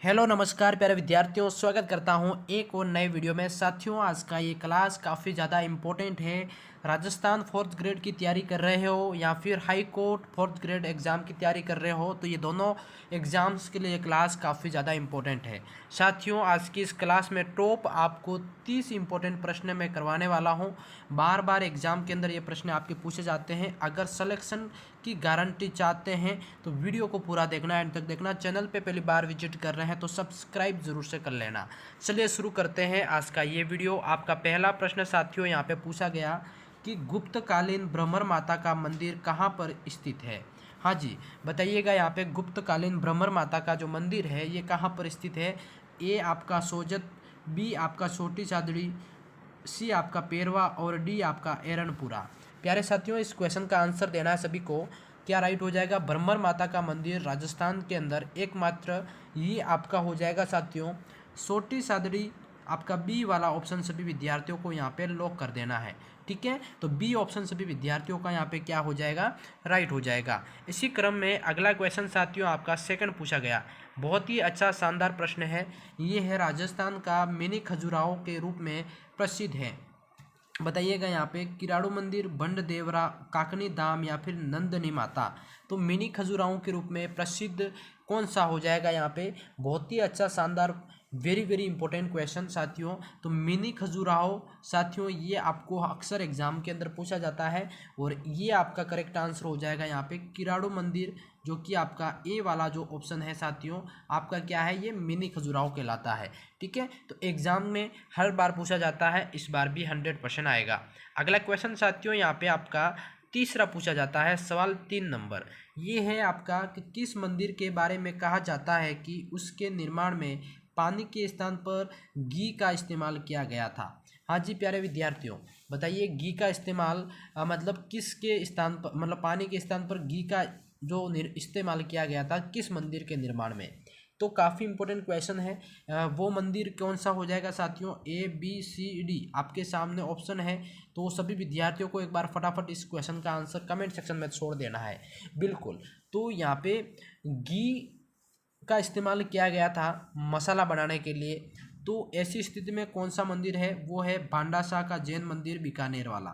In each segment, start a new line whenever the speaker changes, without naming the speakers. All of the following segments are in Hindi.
हेलो नमस्कार प्यारे विद्यार्थियों, स्वागत करता हूं एक और नए वीडियो में। साथियों, आज का ये क्लास काफ़ी ज़्यादा इम्पोर्टेंट है। राजस्थान फोर्थ ग्रेड की तैयारी कर रहे हो या फिर high court fourth grade exam की तैयारी कर रहे हो, तो ये दोनों एग्ज़ाम्स के लिए क्लास काफ़ी ज़्यादा इम्पोर्टेंट है। साथियों, आज की इस क्लास में टॉप आपको 30 इम्पोर्टेंट प्रश्न मैं करवाने वाला हूँ। बार बार एग्ज़ाम के अंदर ये प्रश्न आपके पूछे जाते हैं। अगर सिलेक्शन की गारंटी चाहते हैं तो वीडियो को पूरा देखना, एंड तक देखना। चैनल पे पहली बार विजिट कर रहे हैं तो सब्सक्राइब जरूर से कर लेना। चलिए शुरू करते हैं आज का ये वीडियो। आपका पहला प्रश्न साथियों यहाँ पे पूछा गया कि गुप्तकालीन भ्रमर माता का मंदिर कहाँ पर स्थित है। हाँ जी, बताइएगा यहाँ पे गुप्तकालीन भ्रमर माता का जो मंदिर है ये कहाँ पर स्थित है। ए आपका सोजत, बी आपका छोटी चादड़ी, सी आपका पेरवा और डी आपका एरनपुरा। प्यारे साथियों, इस क्वेश्चन का आंसर देना है सभी को। क्या राइट हो जाएगा? भ्रमर माता का मंदिर राजस्थान के अंदर एकमात्र ये आपका हो जाएगा साथियों छोटी सादड़ी। आपका बी वाला ऑप्शन सभी विद्यार्थियों को यहाँ पे लॉक कर देना है। ठीक है, तो बी ऑप्शन सभी विद्यार्थियों का यहाँ पे क्या हो जाएगा? राइट हो जाएगा। इसी क्रम में अगला क्वेश्चन साथियों आपका सेकंड पूछा गया। बहुत ही अच्छा शानदार प्रश्न है। ये है राजस्थान का मिनी खजुराहो के रूप में प्रसिद्ध है। बताइएगा यहाँ पे किराड़ू मंदिर, बंड देवरा, काकनी धाम या फिर नंदनी माता। तो मिनी खजुराहो के रूप में प्रसिद्ध कौन सा हो जाएगा यहाँ पे? बहुत ही अच्छा शानदार, वेरी वेरी इंपॉर्टेंट क्वेश्चन साथियों। तो मिनी खजुराहो साथियों ये आपको अक्सर एग्जाम के अंदर पूछा जाता है, और ये आपका करेक्ट आंसर हो जाएगा यहाँ पे किराड़ू मंदिर, जो कि आपका ए वाला जो ऑप्शन है साथियों आपका क्या है? ये मिनी खजुराहो कहलाता है। ठीक है, तो एग्जाम में हर बार पूछा जाता है, इस बार भी 100% आएगा। अगला क्वेश्चन साथियों यहाँ पे आपका तीसरा पूछा जाता है, सवाल 3 नंबर। ये है आपका कि किस मंदिर के बारे में कहा जाता है कि उसके निर्माण में पानी के स्थान पर घी का इस्तेमाल किया गया था। हाँ जी प्यारे विद्यार्थियों, बताइए घी का इस्तेमाल मतलब किसके स्थान पर, मतलब पानी के स्थान पर घी का जो इस्तेमाल किया गया था किस मंदिर के निर्माण में। तो काफ़ी इंपॉर्टेंट क्वेश्चन है। वो मंदिर कौन सा हो जाएगा साथियों? ए बी सी डी आपके सामने ऑप्शन है। तो सभी विद्यार्थियों को एक बार फटाफट इस क्वेश्चन का आंसर कमेंट सेक्शन में छोड़ देना है। बिल्कुल, तो यहाँ पे घी का इस्तेमाल किया गया था मसाला बनाने के लिए। तो ऐसी स्थिति में कौन सा मंदिर है? वो है भांडा शाह का जैन मंदिर बीकानेर वाला।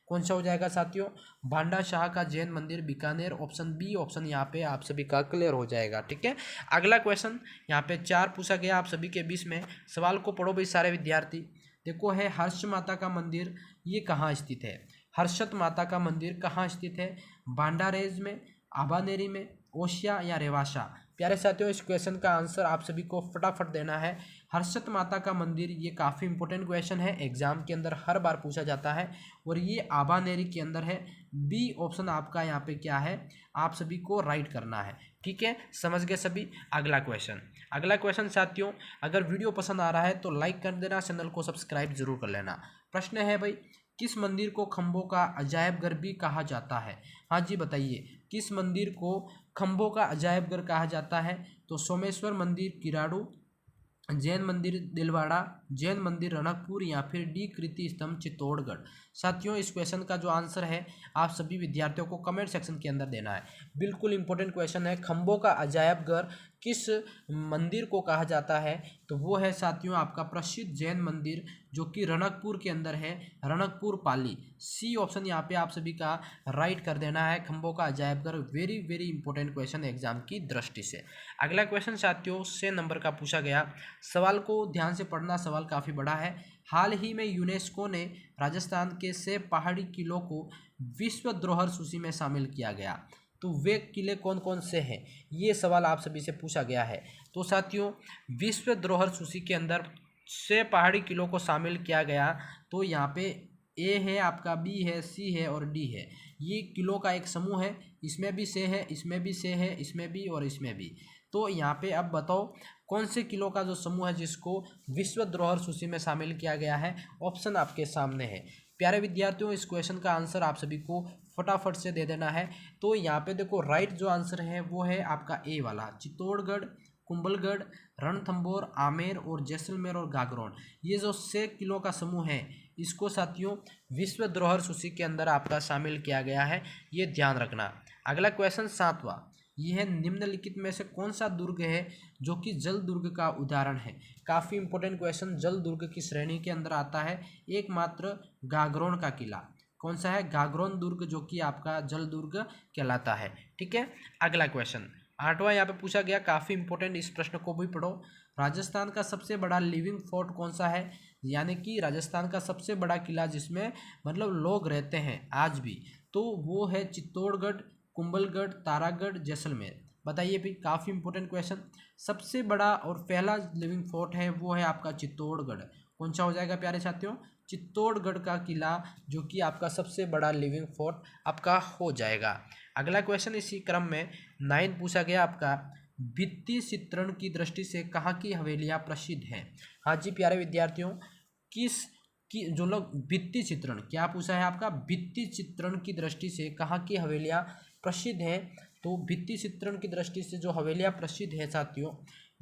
कौन सा हो जाएगा साथियों? भांडा शाह का जैन मंदिर बीकानेर। ऑप्शन बी ऑप्शन यहाँ पे आप सभी का क्लियर हो जाएगा। ठीक है, अगला क्वेश्चन यहाँ पे 4 पूछा गया आप सभी के बीच में। सवाल को पढ़ो भाई सारे विद्यार्थी। देखो है हर्ष माता का मंदिर, ये कहाँ स्थित है? हर्षत माता का मंदिर कहाँ स्थित है? भांडारेज में, आबानेरी में, ओशिया या रेवासा। प्यारे साथियों, इस क्वेश्चन का आंसर आप सभी को फटाफट देना है। हर्षत माता का मंदिर ये काफ़ी इंपॉर्टेंट क्वेश्चन है, एग्जाम के अंदर हर बार पूछा जाता है, और ये आबानेरी के अंदर है। बी ऑप्शन आपका यहाँ पे क्या है? आप सभी को राइट करना है। ठीक है, समझ गए सभी। अगला क्वेश्चन साथियों, अगर वीडियो पसंद आ रहा है तो लाइक कर देना, चैनल को सब्सक्राइब जरूर कर लेना। प्रश्न है भाई, किस मंदिर को खंभों का अजायब घर भी कहा जाता है? हाँ जी, बताइए किस मंदिर को खंभों का अजायब घर कहा जाता है? तो सोमेश्वर मंदिर किराड़ू, जैन मंदिर दिलवाड़ा, जैन मंदिर रणकपुर या फिर डी कृति स्तंभ चित्तौड़गढ़। साथियों, इस क्वेश्चन का जो आंसर है आप सभी विद्यार्थियों को कमेंट सेक्शन के अंदर देना है। बिल्कुल इंपॉर्टेंट क्वेश्चन है। खंभों का अजायब घर किस मंदिर को कहा जाता है? तो वो है साथियों आपका प्रसिद्ध जैन मंदिर, जो कि रणकपुर के अंदर है, रणकपुर पाली। सी ऑप्शन यहाँ पे आप सभी का राइट कर देना है। खंभों का अजायब घर very very important question exam की दृष्टि से। अगला क्वेश्चन साथियों 6 नंबर का पूछा गया। सवाल को ध्यान से पढ़ना, सवाल काफ़ी बड़ा है। हाल ही में यूनेस्को ने राजस्थान के 6 पहाड़ी किलों को विश्व धरोहर सूची में शामिल किया गया। तो वे किले कौन कौन से हैं? ये सवाल आप सभी से पूछा गया है। तो साथियों, विश्व धरोहर सूची के अंदर 6 पहाड़ी किलों को शामिल किया गया। तो यहाँ पे ए है आपका, बी है, सी है और डी है। ये किलों का एक समूह है। इसमें भी से है, इसमें भी से है, इसमें भी और इसमें भी। तो यहाँ पे अब बताओ कौन से किलो का जो समूह है जिसको विश्व धरोहर सूची में शामिल किया गया है? ऑप्शन आपके सामने है। प्यारे विद्यार्थियों, इस क्वेश्चन का आंसर आप सभी को फटाफट से दे देना है। तो यहाँ पे देखो राइट जो आंसर है वो है आपका ए वाला, चित्तौड़गढ़, कुंभलगढ़, रणथंभौर, आमेर और जैसलमेर और गागरोन। ये जो 6 किलो का समूह है इसको साथियों विश्व धरोहर सूची के अंदर आपका शामिल किया गया है, ये ध्यान रखना। अगला क्वेश्चन 7वां, यह निम्नलिखित में से कौन सा दुर्ग है जो कि जल दुर्ग का उदाहरण है। काफ़ी इंपॉर्टेंट क्वेश्चन, जल दुर्ग की श्रेणी के अंदर आता है एकमात्र गागरोन का किला। कौन सा है? गागरोन दुर्ग, जो कि आपका जल दुर्ग कहलाता है। ठीक है, अगला क्वेश्चन 8वां यहाँ पे पूछा गया, काफ़ी इंपॉर्टेंट, इस प्रश्न को भी पढ़ो। राजस्थान का सबसे बड़ा लिविंग फोर्ट कौन सा है? यानी कि राजस्थान का सबसे बड़ा किला जिसमें मतलब लोग रहते हैं आज भी, तो वो है चित्तौड़गढ़, कुंभलगढ़, तारागढ़, जैसलमेर। बताइए भी, काफ़ी इंपॉर्टेंट क्वेश्चन। सबसे बड़ा और पहला लिविंग फोर्ट है वो है आपका चित्तौड़गढ़। कौन सा हो जाएगा प्यारे साथियों? चित्तौड़गढ़ का किला, जो कि आपका सबसे बड़ा लिविंग फोर्ट आपका हो जाएगा। अगला क्वेश्चन इसी क्रम में 9 पूछा गया आपका, भित्ति चित्रण की दृष्टि से कहाँ की हवेलियाँ प्रसिद्ध हैं? हाँ जी प्यारे विद्यार्थियों, किस की जो लोग भित्ति चित्रण, क्या पूछा है आपका? भित्ति चित्रण की दृष्टि से कहाँ की हवेलियाँ प्रसिद्ध हैं? तो भित्ति चित्रण की दृष्टि से जो हवेलियाँ प्रसिद्ध है साथियों,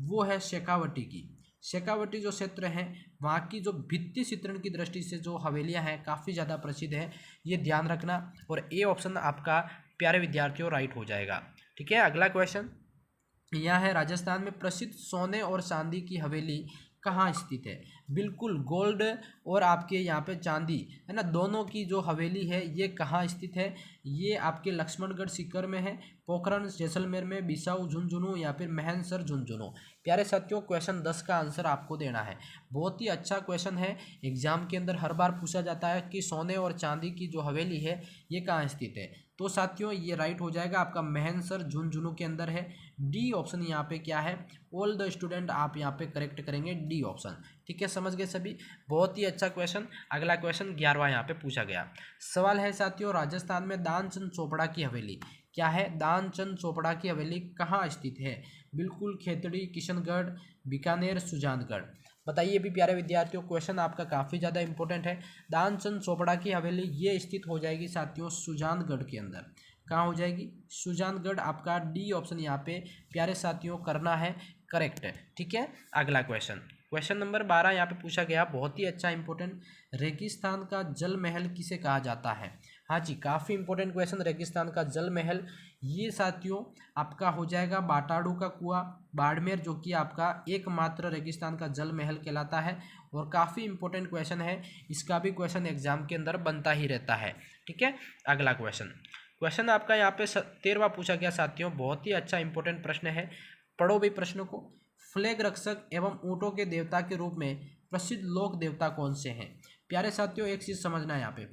वो है शेखावटी की। शेखावटी जो क्षेत्र है, वहाँ की जो भित्ति चित्रण की दृष्टि से जो हवेलियाँ हैं काफ़ी ज़्यादा प्रसिद्ध है, ये ध्यान रखना। और ए ऑप्शन आपका प्यारे विद्यार्थियों राइट हो जाएगा। ठीक है, अगला क्वेश्चन यह है, राजस्थान में प्रसिद्ध सोने और चांदी की हवेली कहाँ स्थित है? बिल्कुल, गोल्ड और आपके यहाँ पे चांदी है ना, दोनों की जो हवेली है ये कहाँ स्थित है? ये आपके लक्ष्मणगढ़ सीकर में है, पोखरण जैसलमेर में, बिसाऊ झुंझुनू या फिर महनसर झुंझुनू। प्यारे साथियों, क्वेश्चन 10 का आंसर आपको देना है। बहुत ही अच्छा क्वेश्चन है, एग्जाम के अंदर हर बार पूछा जाता है कि सोने और चांदी की जो हवेली है ये कहाँ स्थित है। तो साथियों ये राइट हो जाएगा आपका, महनसर झुंझुनू के अंदर है। डी ऑप्शन यहाँ पे क्या है? ऑल द स्टूडेंट आप यहाँ पे करेक्ट करेंगे डी ऑप्शन। ठीक है, समझ गए सभी, बहुत ही अच्छा क्वेश्चन। अगला क्वेश्चन 11वां यहाँ पे पूछा गया, सवाल है साथियों, राजस्थान में दानचंद चोपड़ा की हवेली क्या है? दानचंद चोपड़ा की हवेली कहाँ स्थित है? बिल्कुल, खेतड़ी, किशनगढ़, बीकानेर, सुजानगढ़। बताइए भी प्यारे विद्यार्थियों, क्वेश्चन आपका काफ़ी ज़्यादा इंपॉर्टेंट है। दानचंद चोपड़ा की हवेली ये स्थित हो जाएगी साथियों सुजानगढ़ के अंदर। कहाँ हो जाएगी? सुजानगढ़। आपका डी ऑप्शन यहाँ पे प्यारे साथियों करना है करेक्ट है। ठीक है, अगला क्वेश्चन नंबर 12 यहाँ पे पूछा गया, बहुत ही अच्छा इंपॉर्टेंट, रेगिस्तान का जल महल किसे कहा जाता है? हाँ जी, काफ़ी इंपॉर्टेंट क्वेश्चन, रेगिस्तान का जल महल ये साथियों आपका हो जाएगा बाटाड़ू का कुआं, बाड़मेर, जो कि आपका एकमात्र रेगिस्तान का जल महल कहलाता है। और काफ़ी इंपॉर्टेंट क्वेश्चन है, इसका भी क्वेश्चन एग्जाम के अंदर बनता ही रहता है। ठीक है, अगला क्वेश्चन आपका यहाँ पे 13वां पूछा गया साथियों, बहुत ही अच्छा इंपॉर्टेंट प्रश्न है, पढ़ो भी प्रश्न को। फ्लैग रक्षक एवं ऊँटों के देवता के रूप में प्रसिद्ध लोक देवता कौन से हैं? प्यारे साथियों एक चीज़ समझना है यहाँ पे,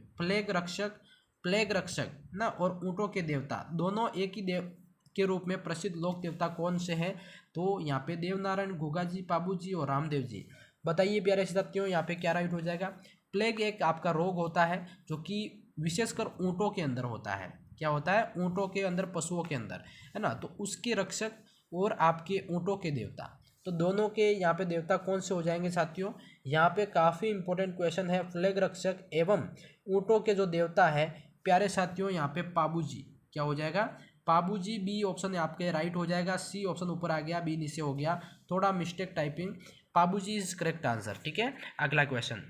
प्लेग रक्षक ना और ऊँटों के देवता दोनों एक ही देव के रूप में प्रसिद्ध लोक देवता कौन से हैं? तो यहाँ पे देवनारायण, गुगा जी, पाबू जी और रामदेव जी। बताइए प्यारे साथियों यहाँ पे क्या राइट हो जाएगा? प्लेग एक आपका रोग होता है जो कि विशेषकर ऊँटों के अंदर होता है। क्या होता है? ऊँटों के अंदर, पशुओं के अंदर, है ना। तो उसके रक्षक और आपके ऊँटों के देवता, तो दोनों के यहाँ पे देवता कौन से हो जाएंगे साथियों? यहाँ पे काफ़ी इंपॉर्टेंट क्वेश्चन है, फ्लैग रक्षक एवं ऊँटों के जो देवता है प्यारे साथियों यहाँ पे पाबू जी। क्या हो जाएगा? पाबू जी। बी ऑप्शन आपके राइट हो जाएगा। सी ऑप्शन ऊपर आ गया, बी नीचे हो गया, थोड़ा mistake typing. Pabu ji is correct answer. ठीक है, अगला क्वेश्चन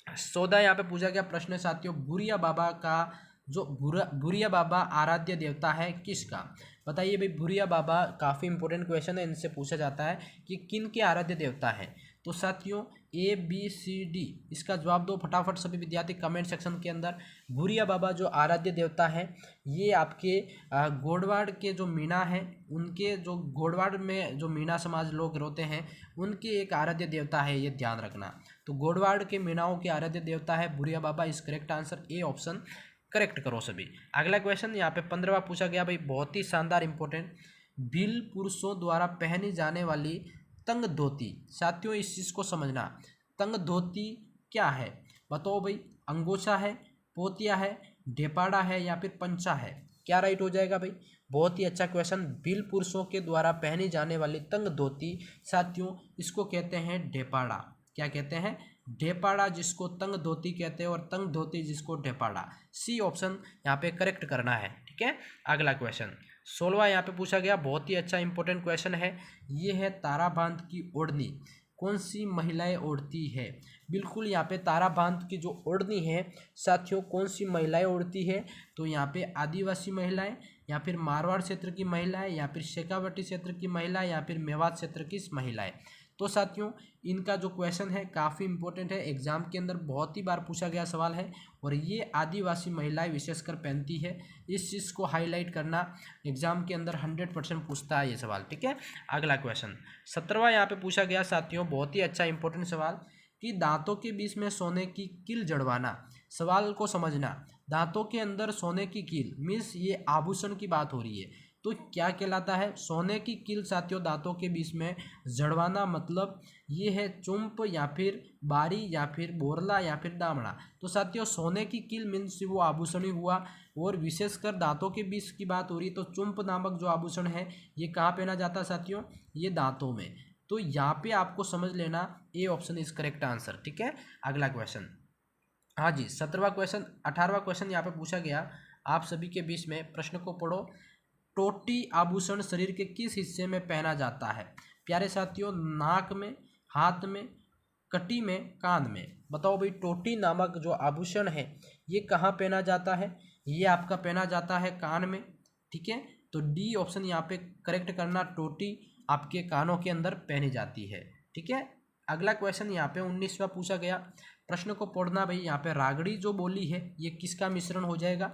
14 यहाँ पे पूछा गया प्रश्न है साथियों, भूरिया बाबा का जो भूरिया बाबा आराध्य देवता है किसका? बताइए भाई, भूरिया बाबा काफ़ी इंपॉर्टेंट क्वेश्चन है, इनसे पूछा जाता है कि किन के आराध्य देवता है। तो साथियों ए बी सी डी, इसका जवाब दो फटाफट सभी विद्यार्थी कमेंट सेक्शन के अंदर। भूरिया बाबा जो आराध्य देवता है ये आपके गोडवाड़ के जो मीणा है, उनके जो गोडवाड़ में जो मीणा समाज लोग रहते हैं उनके एक आराध्य देवता है, ये ध्यान रखना। तो गोडवाड़ के मीणाओं के आराध्य देवता है भूरिया बाबा, इस correct answer A option correct करो सभी। अगला क्वेश्चन यहाँ पे 15वां पूछा गया भाई, बहुत ही शानदार इंपॉर्टेंट, भील पुरुषों द्वारा पहनी जाने वाली तंग धोती। साथियों इस चीज़ को समझना, तंग धोती क्या है? बताओ भाई, अंगोछा है, पोतिया है, ढेपाड़ा है या फिर पंचा है? क्या राइट हो जाएगा भाई? बहुत ही अच्छा क्वेश्चन, भील पुरुषों के द्वारा पहनी जाने वाली तंग धोती साथियों इसको कहते हैं ढेपाड़ा। क्या कहते हैं? ढेपाड़ा, जिसको तंग धोती कहते हैं, और तंग धोती जिसको ढेपाड़ा। सी ऑप्शन यहाँ पे करेक्ट करना है। ठीक है, अगला क्वेश्चन 16वां यहाँ पे पूछा गया, बहुत ही अच्छा इंपॉर्टेंट क्वेश्चन है, ये है ताराबांध की ओढ़नी कौन सी महिलाएं ओढ़ती है? बिल्कुल, यहाँ पे ताराबांध की जो ओढ़नी है साथियों कौन सी महिलाएं ओढ़ती है? तो यहाँ पे आदिवासी महिलाएं, या फिर मारवाड़ क्षेत्र की महिलाएं, या फिर शेखावटी क्षेत्र की महिलाएं, या फिर मेवात क्षेत्र की महिलाएं। तो साथियों इनका जो क्वेश्चन है काफ़ी इंपॉर्टेंट है, एग्जाम के अंदर बहुत ही बार पूछा गया सवाल है और ये आदिवासी महिलाएं विशेषकर पहनती है। इस चीज़ को हाईलाइट करना, एग्जाम के अंदर 100% पूछता है ये सवाल। ठीक है, अगला क्वेश्चन 17वां यहाँ पे पूछा गया साथियों, बहुत ही अच्छा इंपॉर्टेंट सवाल कि दांतों के बीच में सोने की कील जड़वाना। सवाल को समझना, दांतों के अंदर सोने की कील मीन्स ये आभूषण की बात हो रही है, तो क्या कहलाता है? सोने की कील साथियों दांतों के बीच में जड़वाना, मतलब ये है चुंप या फिर बारी या फिर बोरला या फिर दामड़ा। तो साथियों सोने की कील मीन्स वो आभूषण ही हुआ, और विशेषकर दांतों के बीच की बात हो रही तो चुंप नामक जो आभूषण है ये कहाँ पहना जाता है साथियों? ये दांतों में। तो यहाँ पे आपको समझ लेना A option is correct answer. ठीक है, अगला क्वेश्चन, हाँ जी 17वां क्वेश्चन, 18वां क्वेश्चन यहाँ पे पूछा गया, आप सभी के बीच में प्रश्न को पढ़ो। टोटी आभूषण शरीर के किस हिस्से में पहना जाता है? प्यारे साथियों नाक में, हाथ में, कटी में, कान में। बताओ भाई, टोटी नामक जो आभूषण है ये कहाँ पहना जाता है? ये आपका पहना जाता है कान में। ठीक है, तो डी ऑप्शन यहाँ पे करेक्ट करना, टोटी आपके कानों के अंदर पहनी जाती है। ठीक है, अगला क्वेश्चन यहाँ पे 19वां पूछा गया, प्रश्न को पढ़ना भाई। यहाँ पे रागड़ी जो बोली है ये किसका मिश्रण हो जाएगा?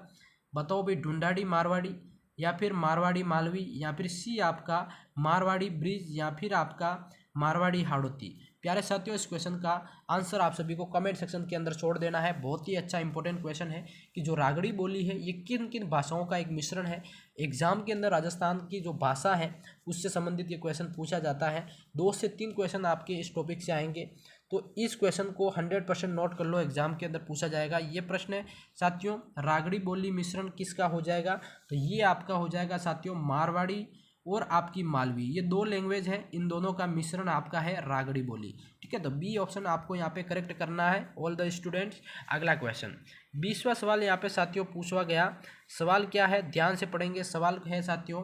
बताओ भाई, ढूंढाड़ी मारवाड़ी, या फिर मारवाड़ी मालवी, या फिर सी आपका मारवाड़ी ब्रिज, या फिर आपका मारवाड़ी हाड़ौती। प्यारे साथियों इस क्वेश्चन का आंसर आप सभी को कमेंट सेक्शन के अंदर छोड़ देना है। बहुत ही अच्छा इंपॉर्टेंट क्वेश्चन है कि जो रागड़ी बोली है ये किन किन भाषाओं का एक मिश्रण है। एग्जाम के अंदर राजस्थान की जो भाषा है उससे संबंधित ये क्वेश्चन पूछा जाता है। 2 से 3 क्वेश्चन आपके इस टॉपिक से आएंगे, तो इस क्वेश्चन को 100% नोट कर लो, एग्जाम के अंदर पूछा जाएगा। ये प्रश्न है साथियों, रागड़ी बोली मिश्रण किसका हो जाएगा? तो ये आपका हो जाएगा साथियों मारवाड़ी और आपकी मालवी, ये 2 लैंग्वेज है, इन दोनों का मिश्रण आपका है रागड़ी बोली। ठीक है, तो बी ऑप्शन आपको यहाँ पे करेक्ट करना है ऑल द स्टूडेंट्स। अगला क्वेश्चन 20वां सवाल यहाँ पे साथियों पूछा गया, सवाल क्या है ध्यान से पढ़ेंगे। सवाल है साथियों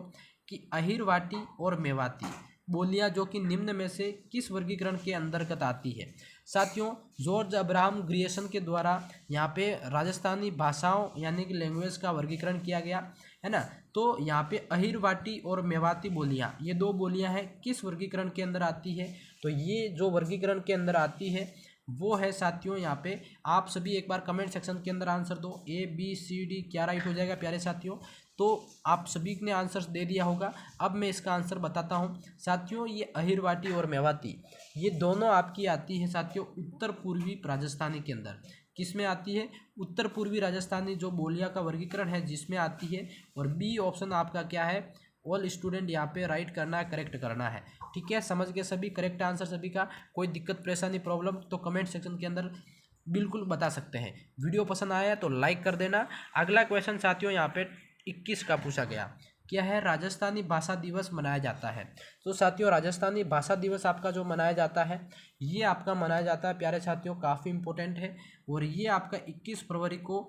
कि अहिरवाटी और मेवाती बोलियां जो कि निम्न में से किस वर्गीकरण के अंतर्गत आती है? साथियों जॉर्ज अब्राहम ग्रियर्सन के द्वारा यहाँ पे राजस्थानी भाषाओं यानी कि लैंग्वेज का वर्गीकरण किया गया है ना। तो यहाँ पे अहिरवाटी और मेवाती बोलियां, ये 2 बोलियां हैं, किस वर्गीकरण के अंदर आती है? तो ये जो वर्गीकरण के अंदर आती है वो है साथियों, यहाँ पे आप सभी एक बार कमेंट सेक्शन के अंदर आंसर दो, ए बी सी डी क्या राइट हो जाएगा प्यारे साथियों? तो आप सभी ने आंसर दे दिया होगा। अब मैं इसका आंसर बताता हूँ साथियों, ये अहिरवाटी और मेवाती ये दोनों आपकी आती है साथियों उत्तर पूर्वी राजस्थानी के अंदर। किस में आती है? उत्तर पूर्वी राजस्थानी जो बोलियां का वर्गीकरण है जिसमें आती है। और बी ऑप्शन आपका क्या है? ऑल स्टूडेंट यहाँ पे राइट करना है, करेक्ट करना है। ठीक है, समझ गए सभी, करेक्ट आंसर सभी का। कोई दिक्कत परेशानी प्रॉब्लम तो कमेंट सेक्शन के अंदर बिल्कुल बता सकते हैं। वीडियो पसंद आया तो लाइक कर देना। अगला क्वेश्चन साथियों यहाँ पे 21 का पूछा गया, क्या है? राजस्थानी भाषा दिवस मनाया जाता है। तो साथियों राजस्थानी भाषा दिवस आपका जो मनाया जाता है ये आपका मनाया जाता है प्यारे साथियों, काफ़ी इंपॉर्टेंट है, और ये आपका 21 फरवरी को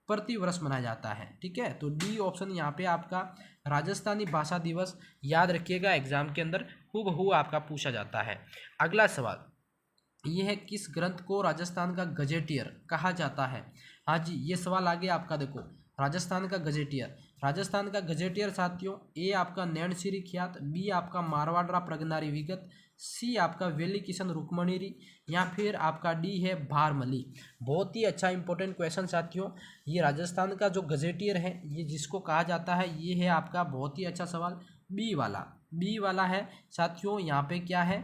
प्रति वर्ष मनाया जाता है। ठीक है, तो डी ऑप्शन यहाँ पे आपका राजस्थानी भाषा दिवस, याद रखिएगा एग्जाम के अंदर हूबहू आपका पूछा जाता है। अगला सवाल ये है, किस ग्रंथ को राजस्थान का गजेटियर कहा जाता है? हाँ जी, ये सवाल आगे आपका देखो, राजस्थान का गजेटियर। राजस्थान का गजेटियर साथियों, ए आपका नैनसिरी ख्यात, बी आपका मारवाड़ा प्रगनारी विगत, सी आपका वेली किशन रुक्मणीरी, या फिर आपका डी है भारमली। बहुत ही अच्छा इंपॉर्टेंट क्वेश्चन साथियों। ये राजस्थान का जो गजेटियर है ये जिसको कहा जाता है ये है आपका, बहुत ही अच्छा सवाल, बी वाला। बी वाला है साथियों, यहाँ पे क्या है?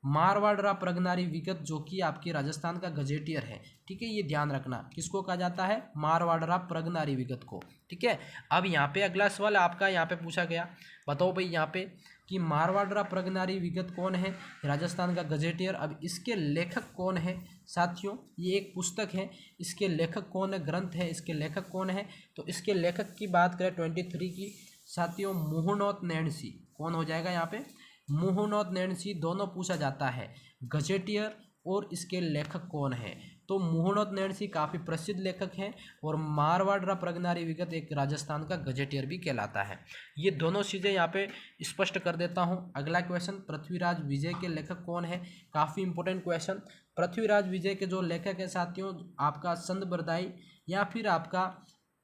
मारवाड़ा प्रगनारी विगत जो कि आपके राजस्थान का गजेटियर है। ठीक है, ये ध्यान रखना, किसको कहा जाता है? मारवाड़ा प्रगनारी विगत को। ठीक है, अब यहाँ पे अगला सवाल आपका यहाँ पे पूछा गया, बताओ भाई यहाँ पे कि मारवाड़ा प्रगनारी विगत कौन है? राजस्थान का गजेटियर। अब इसके लेखक कौन है साथियों? ये एक पुस्तक है, इसके लेखक कौन है? ग्रंथ है, इसके लेखक कौन है? तो इसके लेखक की बात करें 23 की साथियों, मुहुनोत नैणसी। कौन हो जाएगा यहाँ पे? मुहुनोत नैणसी। दोनों पूछा जाता है, गजेटियर और इसके लेखक कौन है। तो मुहुनोत नैणसी काफ़ी प्रसिद्ध लेखक हैं, और मारवाड़ा प्रगनारी विगत एक राजस्थान का गजेटियर भी कहलाता है। ये दोनों चीज़ें यहाँ पे स्पष्ट कर देता हूँ। अगला क्वेश्चन, पृथ्वीराज विजय के लेखक कौन है? काफ़ी इंपॉर्टेंट क्वेश्चन। पृथ्वीराज विजय के जो लेखक है साथियों, आपका संत बरदाई या फिर आपका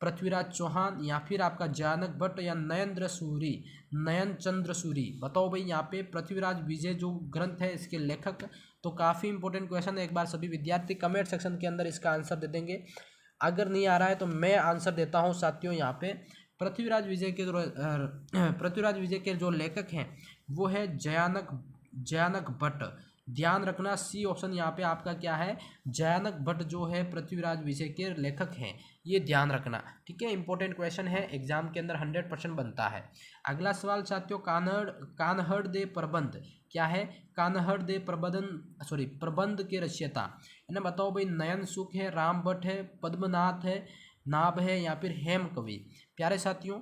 पृथ्वीराज चौहान या फिर आपका जयानक भट्ट या नयन चंद्र सूरी। बताओ भाई यहाँ पे पृथ्वीराज विजय जो ग्रंथ है इसके लेखक। तो काफ़ी इंपॉर्टेंट क्वेश्चन है, एक बार सभी विद्यार्थी कमेंट सेक्शन के अंदर इसका आंसर दे देंगे। अगर नहीं आ रहा है तो मैं आंसर देता हूँ साथियों। यहाँ पे पृथ्वीराज विजय के जो लेखक हैं वो है जयानक भट्ट। ध्यान रखना सी ऑप्शन यहाँ पे आपका क्या है, जयानक भट्ट जो है पृथ्वीराज विजय के लेखक हैं, ये ध्यान रखना। ठीक है, इंपॉर्टेंट क्वेश्चन है, एग्जाम के अंदर 100% बनता है। अगला सवाल साथियों, कान्हड़ दे प्रबंध क्या है, कान्हड़ दे प्रबंध के रचयिता है ना। बताओ भाई, नयन सुख है, राम भट्ट है, पद्मनाथ है, नाभ है या फिर हेम कवि। प्यारे साथियों,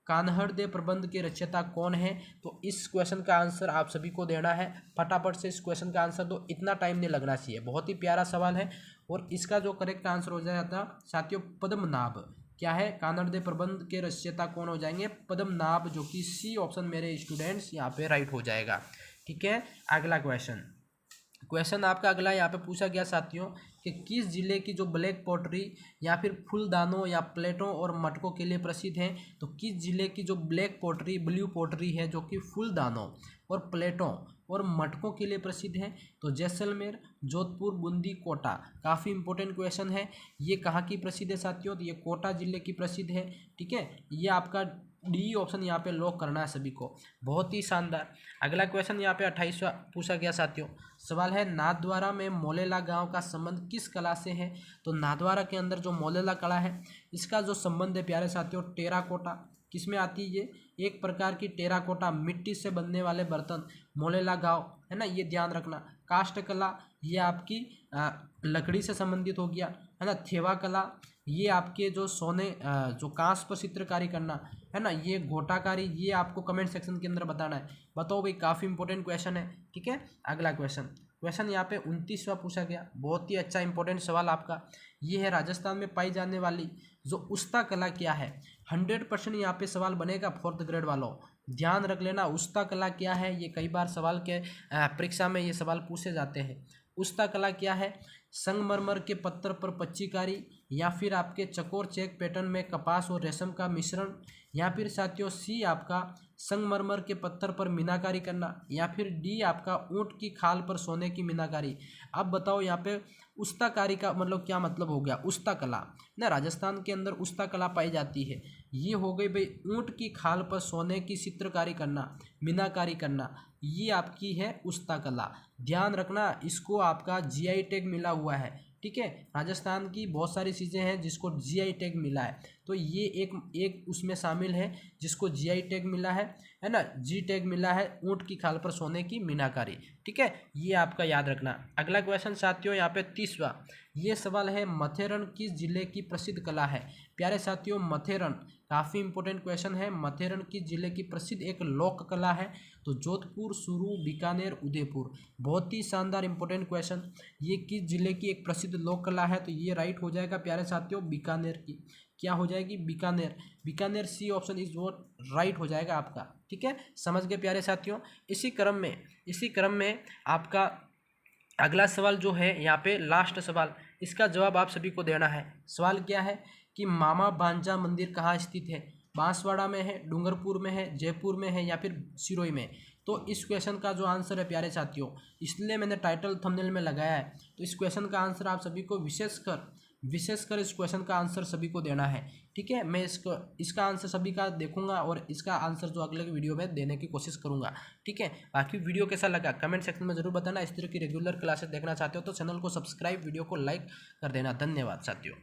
कान्हड़ दे प्रबंध के रचयिता कौन है, तो इस क्वेश्चन का आंसर आप सभी को देना है। फटाफट से इस क्वेश्चन का आंसर दो, इतना टाइम नहीं लगना चाहिए, बहुत ही प्यारा सवाल है। और इसका जो करेक्ट आंसर हो जाता साथियों पद्मनाभ। क्या है, कान्हड़ दे प्रबंध के रचयिता कौन हो जाएंगे, पद्मनाभ, जो कि सी ऑप्शन मेरे स्टूडेंट्स यहाँ पे राइट हो जाएगा। ठीक है, अगला क्वेश्चन आपका अगला यहाँ पे पूछा गया साथियों कि किस जिले की जो ब्लैक पॉटरी या फिर फूलदानों या प्लेटों और मटकों के लिए प्रसिद्ध है। तो किस जिले की जो ब्लैक पॉटरी ब्लू पॉटरी है जो कि फूलदानों और प्लेटों और मटकों के लिए प्रसिद्ध है, तो जैसलमेर, जोधपुर, बूंदी, कोटा। काफ़ी इंपॉर्टेंट क्वेश्चन है, ये कहाँ की प्रसिद्ध है साथियों, तो ये कोटा जिले की प्रसिद्ध है। ठीक है, ये आपका डी ऑप्शन यहाँ पे लॉक करना है सभी को, बहुत ही शानदार। अगला क्वेश्चन यहाँ पे 28वां पूछा गया साथियों। सवाल है, नाथद्वारा में मोलेला गांव का संबंध किस कला से है। तो नाथद्वारा के अंदर जो मोलेला कला है इसका जो संबंध है प्यारे साथियों टेराकोटा, किसमें आती है ये, एक प्रकार की टेराकोटा मिट्टी से बनने वाले बर्तन, मोलेला गांव है ना, ये ध्यान रखना। काष्ठ कला ये आपकी लकड़ी से संबंधित हो गया है ना। थेवा कला ये आपके जो सोने जो कांस पर चित्रकारी करना है ना, ये घोटाकारी, ये आपको कमेंट सेक्शन के अंदर बताना है। बताओ भाई, काफ़ी इंपॉर्टेंट क्वेश्चन है। ठीक है, अगला क्वेश्चन यहाँ पे 29वां पूछा गया, बहुत ही अच्छा इंपॉर्टेंट सवाल आपका। ये है, राजस्थान में पाई जाने वाली जो उस्ता कला क्या है। 100% यहाँ पे सवाल बनेगा 4th ग्रेड वालों, ध्यान रख लेना। उस्ता कला क्या है, ये कई बार सवाल के परीक्षा में ये सवाल पूछे जाते हैं। उस्ता कला क्या है, संगमरमर के पत्थर पर पच्चीकारी या फिर आपके चकोर चेक पैटर्न में कपास और रेशम का मिश्रण, या फिर साथियों सी आपका संगमरमर के पत्थर पर मीनाकारी करना, या फिर डी आपका ऊंट की खाल पर सोने की मीनाकारी। अब बताओ यहाँ पे उस्ताकारी का मतलब क्या मतलब हो गया, उस्ता कला ना, राजस्थान के अंदर उस्ता कला पाई जाती है। ये हो गई भाई ऊंट की खाल पर सोने की चित्रकारी करना, मीनाकारी करना, ये आपकी है उस्ता कला। ध्यान रखना, इसको आपका जीआई टैग मिला हुआ है। ठीक है, राजस्थान की बहुत सारी चीज़ें हैं जिसको जीआई टैग मिला है, तो ये एक उसमें शामिल है जिसको जीआई टैग मिला है ना, जी टैग मिला है, ऊंट की खाल पर सोने की मीनाकारी। ठीक है, ये आपका याद रखना। अगला क्वेश्चन साथियों यहाँ पे 30वां, ये सवाल है, मथेरन किस जिले की प्रसिद्ध कला है। प्यारे साथियों, मथेरन काफ़ी इंपॉर्टेंट क्वेश्चन है। मथेरन किस जिले की प्रसिद्ध एक लोक कला है, तो जोधपुर, चूरू, बीकानेर, उदयपुर। बहुत ही शानदार इंपॉर्टेंट क्वेश्चन, ये किस जिले की एक प्रसिद्ध लोक कला है, तो ये राइट हो जाएगा प्यारे साथियों बीकानेर की। क्या हो जाएगी, बीकानेर सी ऑप्शन इज वो राइट हो जाएगा आपका। ठीक है, समझ गए प्यारे साथियों। इसी क्रम में आपका अगला सवाल जो है यहाँ पे लास्ट सवाल, इसका जवाब आप सभी को देना है। सवाल क्या है कि मामा भांजा मंदिर कहाँ स्थित है, बांसवाड़ा में है, डूंगरपुर में है, जयपुर में है या फिर सिरोही में। तो इस क्वेश्चन का जो आंसर है प्यारे साथियों, इसलिए मैंने टाइटल थंबनेल में लगाया है, तो इस क्वेश्चन का आंसर आप सभी को विशेषकर इस क्वेश्चन का आंसर सभी को देना है। ठीक है, मैं इसका आंसर सभी का देखूंगा और इसका आंसर जो अगले वीडियो में देने की कोशिश करूंगा। ठीक है, बाकी वीडियो कैसा लगा कमेंट सेक्शन में जरूर बताना। इस तरह की रेगुलर क्लासेस देखना चाहते हो तो चैनल को सब्सक्राइब, वीडियो को लाइक कर देना। धन्यवाद साथियों।